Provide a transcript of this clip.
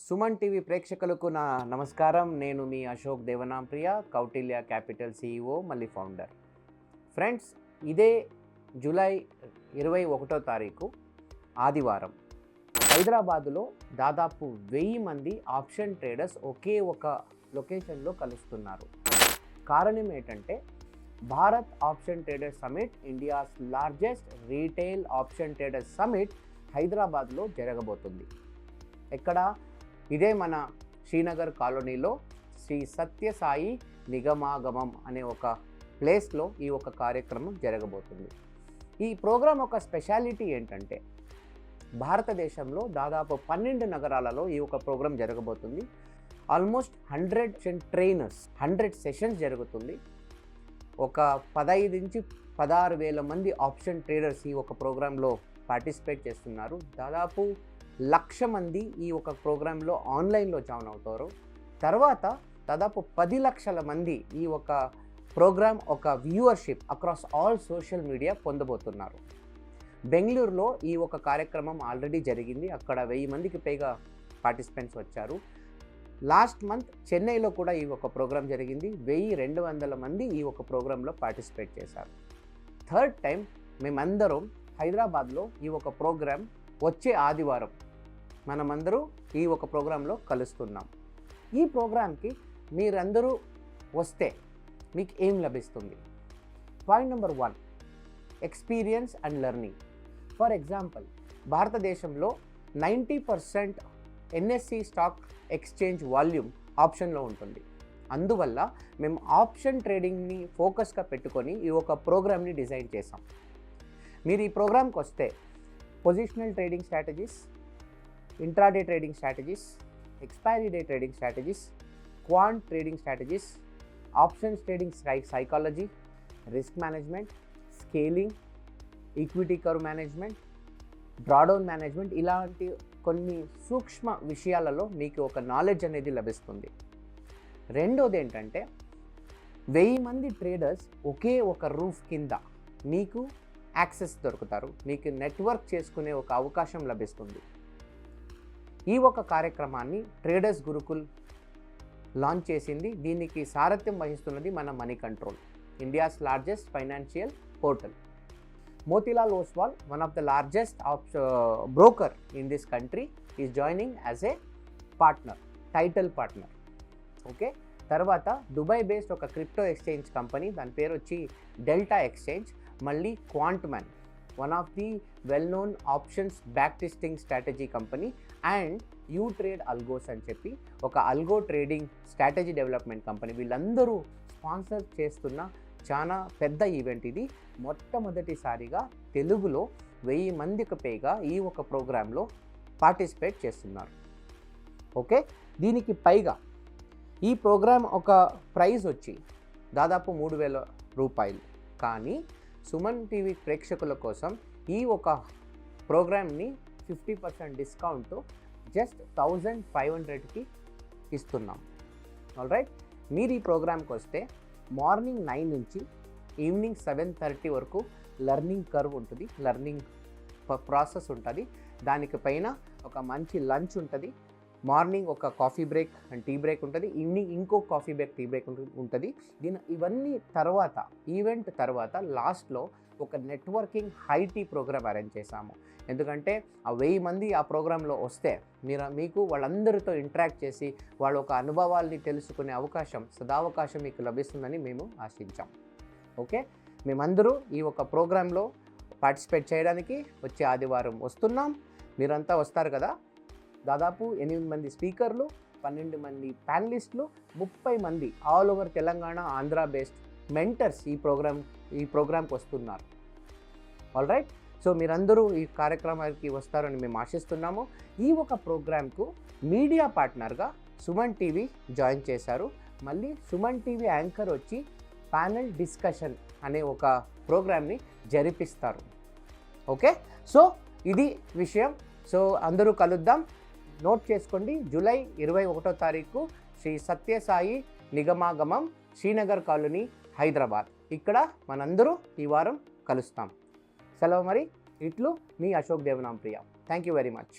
Suman TV ప్రేక్షకులకు నా నమస్కారం. నేను మీ అశోక్ దేవనాంప్రియ, కౌటిల్య క్యాపిటల్ CEO మళ్ళీ ఫౌండర్. ఫ్రెండ్స్, ఇదే జూలై 21వ తారీఖు ఆదివారం హైదరాబాదులో దాదాపు 1000 మంది ఆప్షన్ ట్రేడర్స్ ఒకే ఒక లొకేషన్లో కలుస్తున్నారు. కారణం ఏంటంటే Bharat option trader summit, India's largest retail option trader summit హైదరాబాద్లో జరగబోతుంది. ఎక్కడ? ఇదే మన శ్రీనగర్ కాలనీలో శ్రీ సత్యసాయి నిగమాగమం అనే ఒక ప్లేస్లో ఈ ఒక కార్యక్రమం జరగబోతుంది. ఈ ప్రోగ్రాం ఒక స్పెషాలిటీ ఏంటంటే భారతదేశంలో దాదాపు 12 నగరాలలో ఈ ఒక ప్రోగ్రాం జరగబోతుంది. ఆల్మోస్ట్ 100 ట్రైనర్స్, 100 సెషన్స్ జరుగుతుంది. ఒక 15 నుంచి 16,000 మంది ఆప్షన్ ట్రేడర్స్ ఈ ఒక ప్రోగ్రాంలో పార్టిసిపేట్ చేస్తున్నారు. దాదాపు 1,00,000 మంది ఈ ఒక ప్రోగ్రాంలో ఆన్లైన్లో జాయిన్ అవుతారు. తర్వాత దాదాపు 10 లక్షల మంది ఈ ఒక ప్రోగ్రామ్ ఒక viewership across all social media పొందబోతున్నారు. బెంగళూరులో ఈ ఒక కార్యక్రమం ఆల్రెడీ జరిగింది. అక్కడ 1000 మందికి పైగా పార్టిసిపెంట్స్ వచ్చారు. లాస్ట్ మంత్ చెన్నైలో కూడా ఈ ఒక ప్రోగ్రాం జరిగింది. 1200 మంది ఈ ఒక ప్రోగ్రాంలో పార్టిసిపేట్ చేశారు. థర్డ్ టైం మేమందరం హైదరాబాద్లో ఈ ఒక ప్రోగ్రాం వచ్చే ఆదివారం మనమందరూ ఈ ఒక ప్రోగ్రాంలో కలుస్తున్నాం. ఈ ప్రోగ్రాంకి మీరందరూ వస్తే మీకు ఏం లభిస్తుంది? Point number 1, experience and learning. For example, భారతదేశంలో 90% NSE స్టాక్ ఎక్స్చేంజ్ వాల్యూమ్ ఆప్షన్లో ఉంటుంది. అందువల్ల మేము ఆప్షన్ ట్రేడింగ్ని ఫోకస్గా పెట్టుకొని ఈ ఒక ప్రోగ్రామ్ని డిజైన్ చేసాం. మీరు ఈ ప్రోగ్రామ్కి వస్తే positional trading strategies, intraday trading strategies, expiry day trading strategies, quant trading strategies, options trading psychology, risk management, scaling, equity curve management, drawdown management, ఇలాంటి కొన్ని సూక్ష్మ విషయాలలో మీకు ఒక నాలెడ్జ్ అనేది లభిస్తుంది. రెండోది ఏంటంటే 1000 మంది ట్రేడర్స్ ఒకే ఒక రూఫ్ కింద మీకు యాక్సెస్ దొరుకుతారు. మీకు నెట్వర్క్ చేసుకునే ఒక అవకాశం లభిస్తుంది. ఈ ఒక కార్యక్రమాన్ని ట్రేడర్స్ గురుకుల్ లాంచ్ చేసింది. దీనికి సారథ్యం వహిస్తున్నది మన money control, India's largest financial portal. Motilal Oswal, one of the largest broker in this country, is joining as a partner, title partner. Okay, తర్వాత దుబాయ్ బేస్డ్ ఒక క్రిప్టో ఎక్స్చేంజ్ కంపెనీ, దాని పేరు వచ్చి Delta exchange. మళ్ళీ Quantman, one of the well known options back testing strategy company, and uTrade algos అని చెప్పి ఒక algo trading strategy development company. వీళ్ళందరూ స్పాన్సర్ చేస్తున్న చాలా పెద్ద ఈవెంట్ ఇది. మొట్టమొదటిసారిగా తెలుగులో 1000 మందికి పైగా ఈ ఒక ప్రోగ్రాంలో పార్టిసిపేట్ చేస్తున్నారు. ఓకే, దీనికి పైగా ఈ ప్రోగ్రాం ఒక ప్రైజ్ వచ్చి దాదాపు 3,000 రూపాయలు. కానీ సుమన్ టీవీ ప్రేక్షకుల కోసం ఈ ఒక ప్రోగ్రామ్ని 50% డిస్కౌంట్తో జస్ట్ 1500కి ఇస్తున్నాం. ఆల్ రైట్, మీరు ఈ ప్రోగ్రామ్కి వస్తే మార్నింగ్ 9 నుంచి ఈవినింగ్ 7:30 వరకు లెర్నింగ్ కర్వ్ ఉంటుంది, లెర్నింగ్ ప్రాసెస్ ఉంటుంది. దానికి పైన ఒక మంచి లంచ్ ఉంటుంది. మార్నింగ్ ఒక coffee break and tea break ఉంటుంది. ఈవినింగ్ ఇంకో కాఫీ బ్రేక్, టీ బ్రేక్ ఉంటుంది. ఇవన్నీ తర్వాత, ఈవెంట్ తర్వాత లాస్ట్లో ఒక networking high tea programme arrange చేశాము. ఎందుకంటే ఆ 1000 మంది ఆ ప్రోగ్రాంలో వస్తే మీకు వాళ్ళందరితో ఇంటరాక్ట్ చేసి వాళ్ళ ఒక అనుభవాల్ని తెలుసుకునే అవకాశం, సదావకాశం మీకు లభిస్తుందని మేము ఆశించాం. ఓకే, మేమందరూ ఈ ఒక ప్రోగ్రాంలో పార్టిసిపేట్ చేయడానికి వచ్చే ఆదివారం వస్తున్నాం. మీరంతా వస్తారు కదా? దాదాపు 8 మంది స్పీకర్లు, 12 మంది ప్యానలిస్టులు, 30 మంది all over Telangana, Andhra based mentors ఈ ప్రోగ్రాంకి వస్తున్నారు. ఆల్ రైట్, సో మీరందరూ ఈ కార్యక్రమానికి వస్తారని మేము ఆశిస్తున్నాము. ఈ ఒక ప్రోగ్రాంకు మీడియా పార్ట్నర్గా సుమన్ టీవీ జాయిన్ చేశారు. మళ్ళీ సుమన్ టీవీ యాంకర్ వచ్చి ప్యానల్ డిస్కషన్ అనే ఒక ప్రోగ్రామ్ని జరిపిస్తారు. ఓకే, సో ఇది విషయం. సో అందరూ కలుద్దాం. నోట్ చేసుకోండి, జూలై 21వ తారీఖు శ్రీ సత్యసాయి నిగమాగమం, శ్రీనగర్ కాలనీ, హైదరాబాద్. ఇక్కడ మనందరూ ఈ వారం కలుస్తాం. సెలవు మరి. ఇట్లు మీ Ashok Devanampriya. Thank you very much.